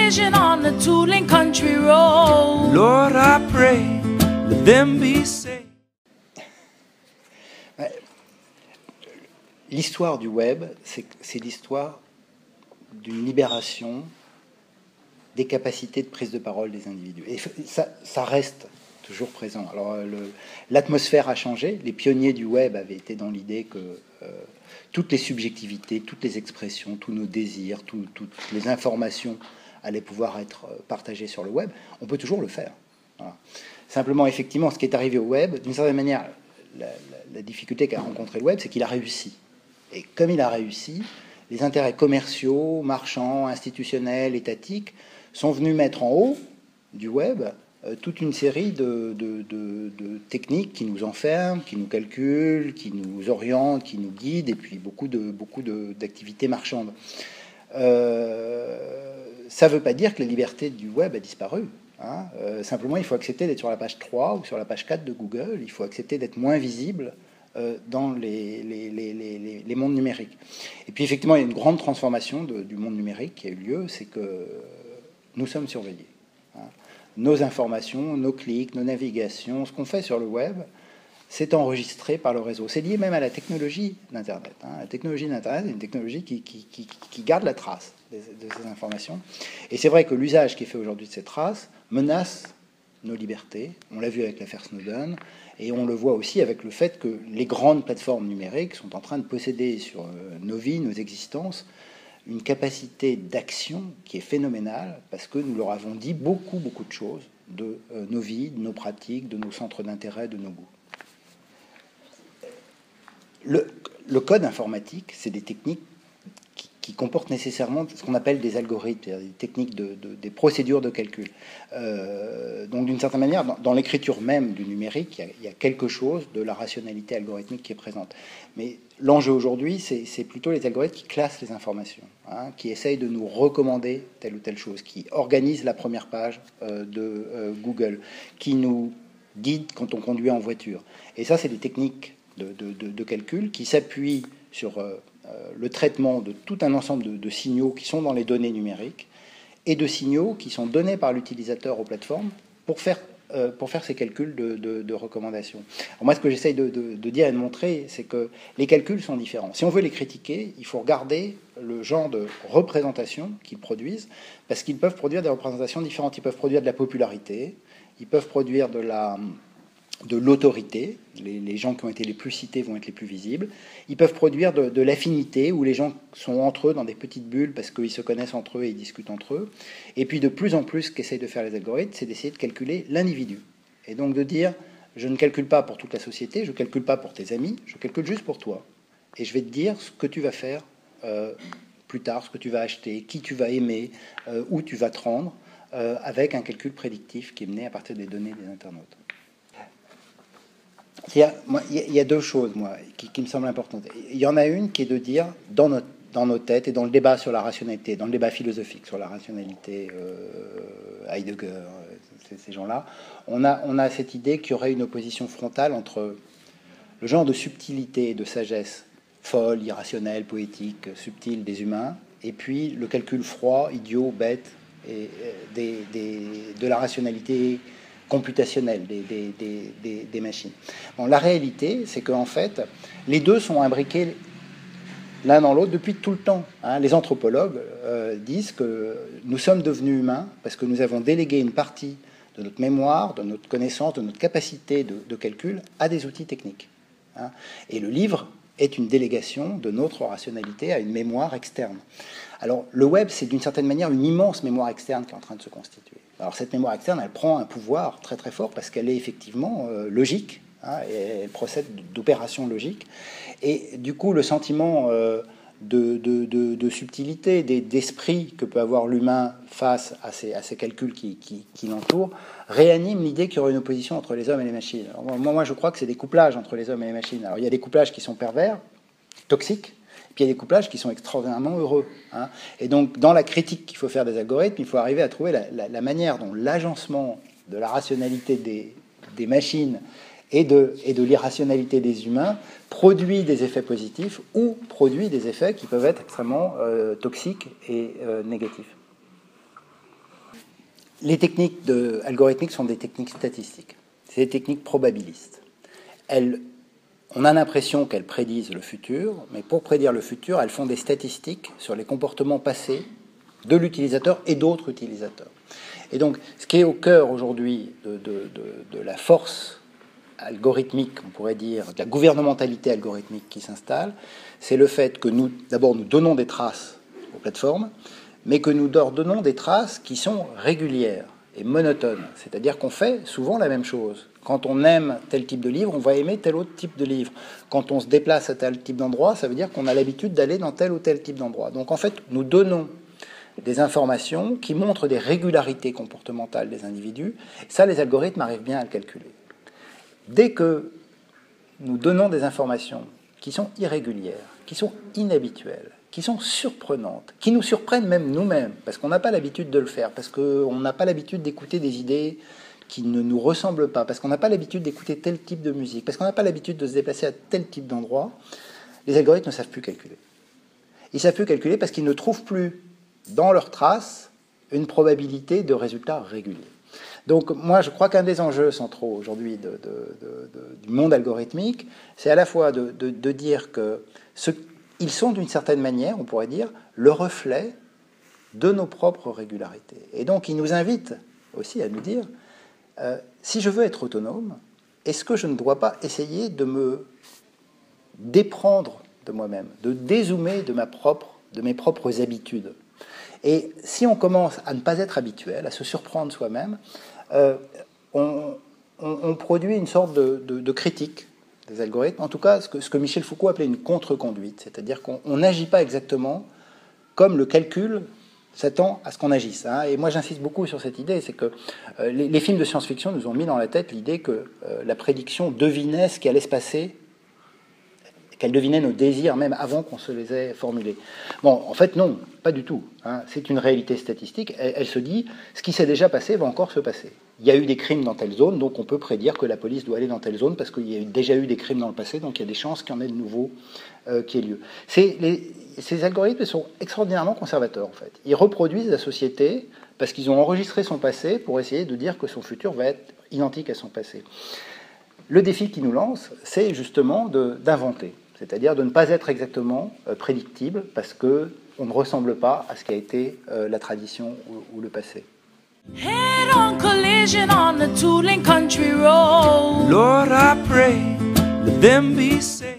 vision on the tooling country road. Lord, I pray, let them be saved. L'histoire du web, c'est l'histoire d'une libération des capacités de prise de parole des individus. Et ça reste toujours présent. Alors, l'atmosphère a changé. Les pionniers du web avaient été dans l'idée que toutes les subjectivités, toutes les expressions, tous nos désirs, toutes les informations allaient pouvoir être partagées sur le web. On peut toujours le faire. Voilà. Simplement, effectivement, ce qui est arrivé au web, d'une certaine manière, la difficulté qu'a rencontré le web, c'est qu'il a réussi. Et comme il a réussi, les intérêts commerciaux, marchands, institutionnels, étatiques sont venus mettre en haut du web toute une série de techniques qui nous enferment, qui nous calculent, qui nous orientent, qui nous guident, et puis beaucoup d'activités marchandes. Ça ne veut pas dire que la liberté du web a disparu. Hein. Simplement, il faut accepter d'être sur la page 3 ou sur la page 4 de Google. Il faut accepter d'être moins visible dans les mondes numériques. Et puis, effectivement, il y a une grande transformation du monde numérique qui a eu lieu, c'est que nous sommes surveillés. Hein. Nos informations, nos clics, nos navigations, ce qu'on fait sur le web, c'est enregistré par le réseau. C'est lié même à la technologie d'Internet. Hein. La technologie d'Internet est une technologie qui garde la trace de ces informations. Et c'est vrai que l'usage qui est fait aujourd'hui de ces traces menace nos libertés. On l'a vu avec l'affaire Snowden, et on le voit aussi avec le fait que les grandes plateformes numériques sont en train de posséder sur nos vies, nos existences, une capacité d'action qui est phénoménale, parce que nous leur avons dit beaucoup de choses de nos vies, de nos pratiques, de nos centres d'intérêt, de nos goûts. Le code informatique, c'est des techniques qui comportent nécessairement ce qu'on appelle des algorithmes, des techniques, des procédures de calcul. Donc, d'une certaine manière, dans l'écriture même du numérique, il y a quelque chose de la rationalité algorithmique qui est présente. Mais l'enjeu aujourd'hui, c'est plutôt les algorithmes qui classent les informations, hein, qui essayent de nous recommander telle ou telle chose, qui organisent la première page de Google, qui nous guident quand on conduit en voiture. Et ça, c'est des techniques de calcul qui s'appuient sur le traitement de tout un ensemble de signaux qui sont dans les données numériques et de signaux qui sont donnés par l'utilisateur aux plateformes pour faire ces calculs de recommandation. Alors moi, ce que j'essaye de dire et de montrer, c'est que les calculs sont différents. Si on veut les critiquer, il faut regarder le genre de représentation qu'ils produisent, parce qu'ils peuvent produire des représentations différentes. Ils peuvent produire de la popularité, ils peuvent produire de l'autorité, les gens qui ont été les plus cités vont être les plus visibles. Ils peuvent produire de l'affinité, où les gens sont entre eux dans des petites bulles parce qu'ils se connaissent entre eux et ils discutent entre eux. Et puis de plus en plus, ce qu'essayent de faire les algorithmes, c'est d'essayer de calculer l'individu. Et donc de dire, je ne calcule pas pour toute la société, je ne calcule pas pour tes amis, je calcule juste pour toi. Et je vais te dire ce que tu vas faire plus tard, ce que tu vas acheter, qui tu vas aimer, où tu vas te rendre, avec un calcul prédictif qui est mené à partir des données des internautes. Il y a deux choses, moi, qui me semblent importantes. Il y en a une qui est de dire, dans nos têtes et dans le débat sur la rationalité, dans le débat philosophique sur la rationalité, Heidegger, ces gens-là, on a cette idée qu'il y aurait une opposition frontale entre le genre de subtilité et de sagesse folle, irrationnelle, poétique, subtile des humains, et puis le calcul froid, idiot, bête, et de la rationalité computationnelle des machines. Bon, la réalité, c'est qu'en fait, les deux sont imbriqués l'un dans l'autre depuis tout le temps. Hein. Les anthropologues disent que nous sommes devenus humains parce que nous avons délégué une partie de notre mémoire, de notre connaissance, de notre capacité de calcul à des outils techniques. Hein. Et le livre est une délégation de notre rationalité à une mémoire externe. Alors, le web, c'est d'une certaine manière une immense mémoire externe qui est en train de se constituer. Alors, cette mémoire externe, elle prend un pouvoir très très fort parce qu'elle est effectivement logique, hein, et elle procède d'opérations logiques. Et du coup, le sentiment de subtilité, d'esprit que peut avoir l'humain face à ces calculs qui l'entourent, réanime l'idée qu'il y aurait une opposition entre les hommes et les machines. Alors, moi, je crois que c'est des couplages entre les hommes et les machines. Alors, il y a des couplages qui sont pervers, toxiques, puis il y a des couplages qui sont extraordinairement heureux. Hein. Et donc, dans la critique qu'il faut faire des algorithmes, il faut arriver à trouver la manière dont l'agencement de la rationalité des machines et de l'irrationalité des humains produit des effets positifs ou produit des effets qui peuvent être extrêmement toxiques et négatifs. Les techniques algorithmiques sont des techniques statistiques. C'est des techniques probabilistes. On a l'impression qu'elles prédisent le futur, mais pour prédire le futur, elles font des statistiques sur les comportements passés de l'utilisateur et d'autres utilisateurs. Et donc, ce qui est au cœur aujourd'hui de la force algorithmique, on pourrait dire, de la gouvernementalité algorithmique qui s'installe, c'est le fait que d'abord, nous donnons des traces aux plateformes, mais que nous leur donnons des traces qui sont régulières et monotones. C'est-à-dire qu'on fait souvent la même chose. Quand on aime tel type de livre, on va aimer tel autre type de livre. Quand on se déplace à tel type d'endroit, ça veut dire qu'on a l'habitude d'aller dans tel ou tel type d'endroit. Donc en fait, nous donnons des informations qui montrent des régularités comportementales des individus. Ça, les algorithmes arrivent bien à le calculer. Dès que nous donnons des informations qui sont irrégulières, qui sont inhabituelles, qui sont surprenantes, qui nous surprennent même nous-mêmes, parce qu'on n'a pas l'habitude de le faire, parce qu'on n'a pas l'habitude d'écouter des idées qui ne nous ressemblent pas, parce qu'on n'a pas l'habitude d'écouter tel type de musique, parce qu'on n'a pas l'habitude de se déplacer à tel type d'endroit, les algorithmes ne savent plus calculer. Ils ne savent plus calculer parce qu'ils ne trouvent plus dans leurs traces une probabilité de résultats réguliers. Donc moi, je crois qu'un des enjeux centraux aujourd'hui du monde algorithmique, c'est à la fois de dire qu'ils sont d'une certaine manière, on pourrait dire, le reflet de nos propres régularités. Et donc, ils nous invitent aussi à nous dire, si je veux être autonome, est-ce que je ne dois pas essayer de me déprendre de moi-même, de dézoomer de mes propres habitudes? Et si on commence à ne pas être habituel, à se surprendre soi-même, on produit une sorte de critique des algorithmes, en tout cas ce que Michel Foucault appelait une contre-conduite, c'est-à-dire qu'on n'agit pas exactement comme le calcul s'attend à ce qu'on agisse. Et moi j'insiste beaucoup sur cette idée, c'est que les films de science-fiction nous ont mis dans la tête l'idée que la prédiction devinait ce qui allait se passer, qu'elle devinait nos désirs même avant qu'on se les ait formulés. Bon, en fait, non, pas du tout. C'est une réalité statistique. Elle se dit, ce qui s'est déjà passé va encore se passer. Il y a eu des crimes dans telle zone, donc on peut prédire que la police doit aller dans telle zone parce qu'il y a déjà eu des crimes dans le passé, donc il y a des chances qu'il y en ait de nouveau qui ait lieu. Ces algorithmes sont extraordinairement conservateurs, en fait. Ils reproduisent la société parce qu'ils ont enregistré son passé pour essayer de dire que son futur va être identique à son passé. Le défi qu'ils nous lancent, c'est justement d'inventer. C'est-à-dire de ne pas être exactement prédictible parce qu'on ne ressemble pas à ce qui a été la tradition ou le passé. Head-on collision on the Tooling Country Road. Lord, I pray, let them be saved.